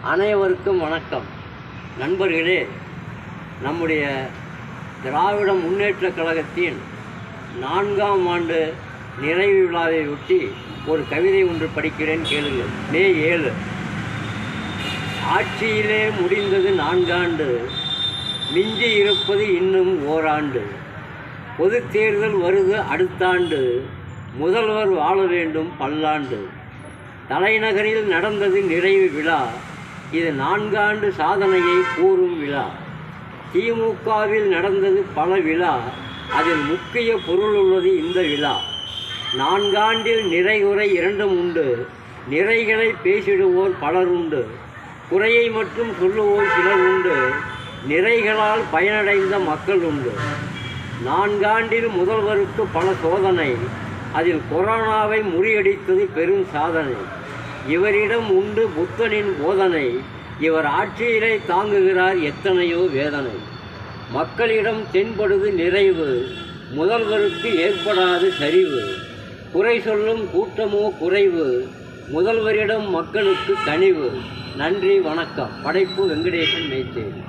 அனைவருக்கும் வணக்கம். நண்பர்களே, நம்முடைய திராவிட முன்னேற்றக் கழகத்தின் 4ஆம் ஆண்டு நிறைவு விழாவை ஒட்டி ஒரு கவிதை ஒன்று படிக்கிறேன், கேளுங்கள். மே 7. ஆட்சியிலே முடிந்தது 4 ஆண்டு, மிஞ்சி இருப்பது இன்னும் ஓராண்டு. பொது தேர்தல் வருது அடுத்த ஆண்டு, முதல்வர் வாழ வேண்டும் பல்லாண்டு. தலைநகரில் நடந்தது நிறைவு விழா, இது 4 ஆண்டு சாதனையை கூறும் விழா. திமுகவில் நடந்தது பல விழா, அதில் முக்கிய பொருள் உள்ளது இந்த விழா. 4 ஆண்டில் நிறைகுறை இரண்டும் உண்டு, நிறைகளை பேசிடுவோர் பலர் உண்டு, குறையை மட்டும் சொல்லுவோர் சிலர் உண்டு, நிறைகளால் பயனடைந்த மக்கள் உண்டு. 4 ஆண்டில் முதல்வருக்கு பல சோதனை, அதில் கொரோனாவை முறியடித்தது பெரும் சாதனை. இவரிடம் உண்டு புத்தனின் போதனை, இவர் ஆட்சியிலே தாங்குகிறார் எத்தனையோ வேதனை. மக்களிடம் தென்படுது நிறைவு, முதல்வருக்கு ஏற்படாது சரிவு. குறை சொல்லும் கூட்டமோ குறைவு, முதல்வரிடம் மக்களுக்கு கனிவு. நன்றி, வணக்கம். படைப்பு வெங்கடேசன் மேச்சேரி.